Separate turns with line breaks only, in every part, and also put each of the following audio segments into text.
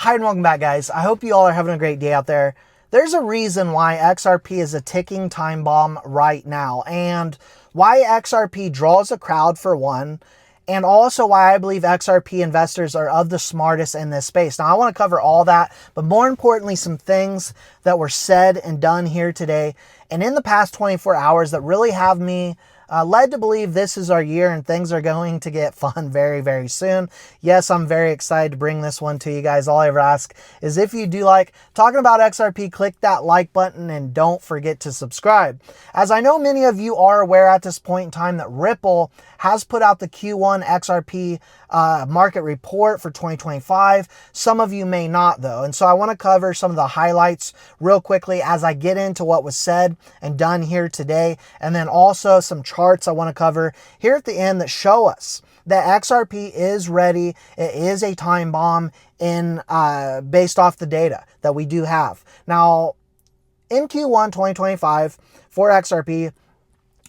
Hi and welcome back, guys. I hope you all are having a great day out there. There's a reason why XRP is a ticking time bomb right now, and why XRP draws a crowd for one, and also why I believe XRP investors are of the smartest in this space. Now, I want to cover all that, but more importantly, some things that were said and done here today and in the past 24 hours that really have me led to believe this is our year and things are going to get fun very, very soon. Yes, I'm very excited to bring this one to you guys. All I ever ask is if you do like talking about XRP, click that like button and don't forget to subscribe. As I know many of you are aware at this point in time that Ripple has put out the Q1 XRP market report for 2025. Some of you may not though. And so I want to cover some of the highlights real quickly as I get into what was said and done here today. And then also some charts I want to cover here at the end that show us that XRP is ready. It is a time bomb in based off the data that we do have. Now, in Q1 2025 for XRP,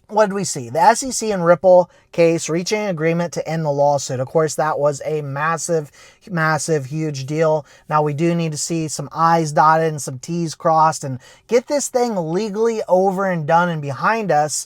what did we see? The SEC and Ripple case reaching an agreement to end the lawsuit. Of course, that was a massive, huge deal. Now, we do need to see some I's dotted and some T's crossed and get this thing legally over and done and behind us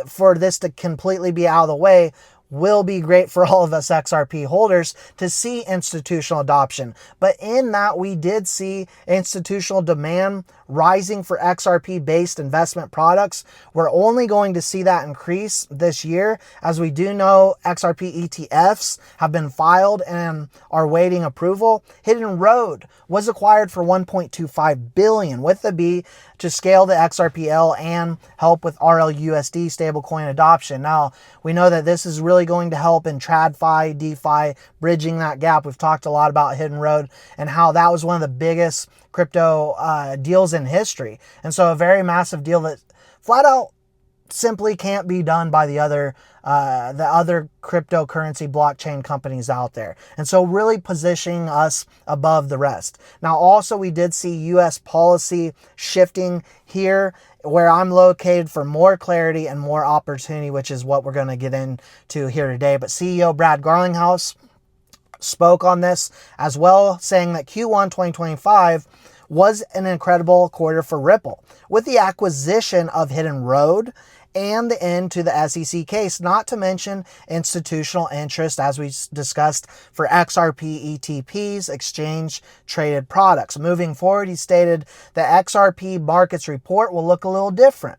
for this to completely be out of the way. Will be great for all of us XRP holders to see institutional adoption. But in that, we did see institutional demand rising for XRP based investment products. We're only going to see that increase this year. As we do know, XRP ETFs have been filed and are waiting approval. Hidden Road was acquired for $1.25 billion with the B to scale the XRPL and help with RLUSD stablecoin adoption. Now, we know that this is really going to help in TradFi, DeFi, bridging that gap. We've talked a lot about Hidden Road and how that was one of the biggest crypto deals in history. And so a very massive deal that flat out simply can't be done by the other cryptocurrency blockchain companies out there. And so really positioning us above the rest. Now, also we did see US policy shifting here where I'm located for more clarity and more opportunity, which is what we're going to get into here today. But CEO Brad Garlinghouse spoke on this as well, saying that Q1 2025 was an incredible quarter for Ripple with the acquisition of Hidden Road and the end to the SEC case, not to mention institutional interest, as we discussed, for XRP ETPs, exchange traded products. Moving forward, he stated the XRP Markets Report will look a little different.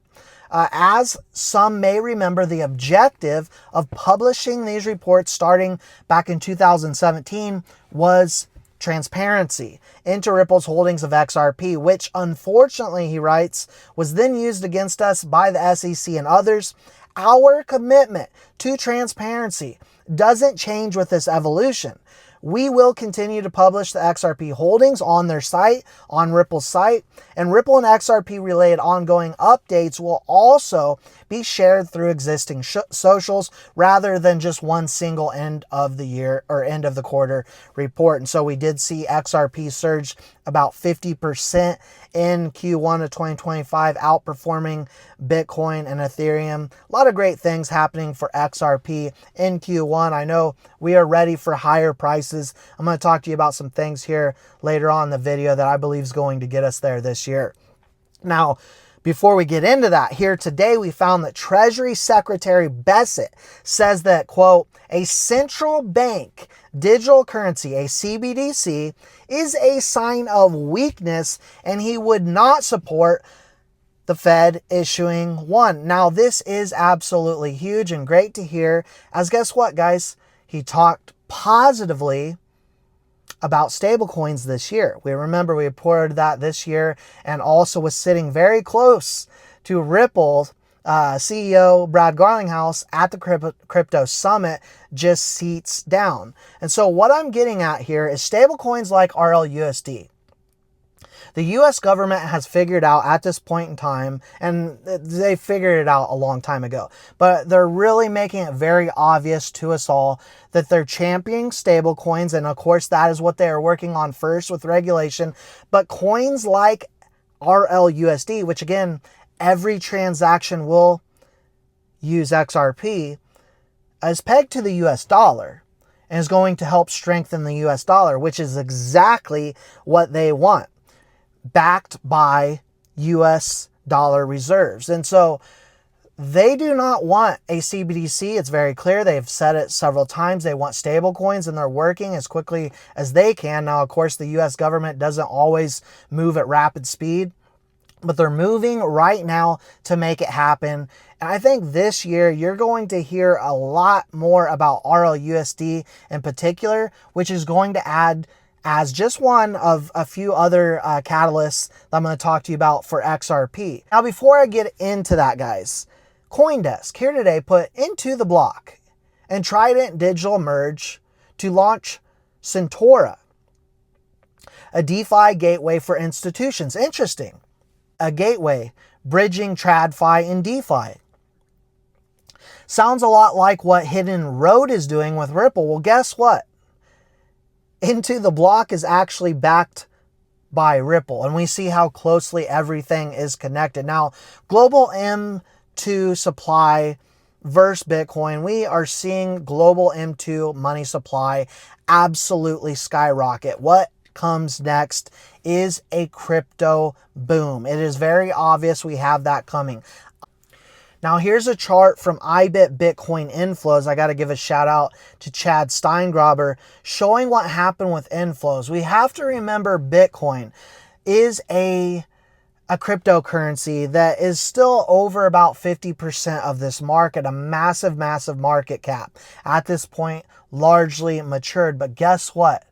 As some may remember, the objective of publishing these reports starting back in 2017 was transparency into Ripple's holdings of XRP, which unfortunately, he writes, was then used against us by the SEC and others. Our commitment to transparency doesn't change with this evolution. We will continue to publish the XRP holdings on their site, on Ripple's site, and Ripple and XRP related ongoing updates will also be shared through existing socials rather than just one single end of the year or end of the quarter report. And so we did see XRP surge about 50% in Q1 of 2025, outperforming Bitcoin and Ethereum. A lot of great things happening for XRP in Q1. I know we are ready for higher prices. I'm going to talk to you about some things here later on in the video that I believe is going to get us there this year. Now, before we get into that, here today we found that Treasury Secretary Bessent says that, quote, a central bank digital currency, a CBDC, is a sign of weakness and he would not support the Fed issuing one. Now, this is absolutely huge and great to hear, as guess what, guys? He talked positively about stablecoins this year. We remember we reported that this year and also was sitting very close to Ripple CEO Brad Garlinghouse at the crypto summit, just seats down. And so what I'm getting at here is stablecoins like RLUSD. The US government has figured out at this point in time, and they figured it out a long time ago, but they're really making it very obvious to us all that they're championing stable coins. And of course, that is what they are working on first with regulation. But coins like RLUSD, which again, every transaction will use XRP, is pegged to the US dollar. and is going to help strengthen the US dollar, which is exactly what they want, backed by US dollar reserves. And so they do not want a CBDC. It's very clear. They've said it several times. They want stablecoins, and they're working as quickly as they can. Now, of course, the US government doesn't always move at rapid speed, but they're moving right now to make it happen. And I think this year you're going to hear a lot more about RLUSD in particular, which is going to add as just one of a few other catalysts that I'm going to talk to you about for XRP. Now, before I get into that, guys, CoinDesk here today put Into the Block and Trident Digital merge to launch Centaura, a DeFi gateway for institutions. Interesting. A gateway bridging TradFi and DeFi. Sounds a lot like what Hidden Road is doing with Ripple. Well, guess what? Into the Block is actually backed by Ripple, and we see how closely everything is connected. Now, global M2 supply versus Bitcoin, we are seeing global M2 money supply absolutely skyrocket. What comes next is a crypto boom. It is very obvious we have that coming. Now, here's a chart from IBIT Bitcoin inflows. I got to give a shout out to Chad Steingraber showing what happened with inflows. We have to remember Bitcoin is a cryptocurrency that is still over about 50% of this market, a massive, massive market cap. At this point, largely matured. But guess what?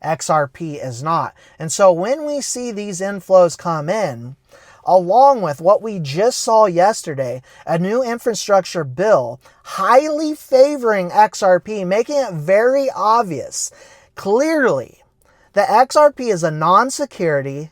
XRP is not. And so when we see these inflows come in, along with what we just saw yesterday, a new infrastructure bill highly favoring XRP, making it very obvious, clearly, that XRP is a non-security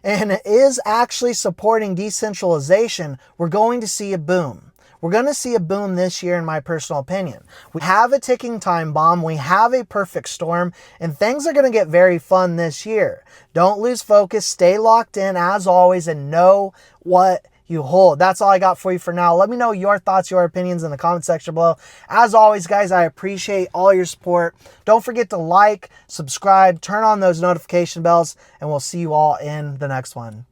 and is actually supporting decentralization, we're going to see a boom. We're going to see a boom this year, in my personal opinion. We have a ticking time bomb. We have a perfect storm, and things are going to get very fun this year. Don't lose focus. Stay locked in as always and know what you hold. That's all I got for you for now. Let me know your thoughts, your opinions in the comment section below. As always, guys, I appreciate all your support. Don't forget to like, subscribe, turn on those notification bells, and we'll see you all in the next one.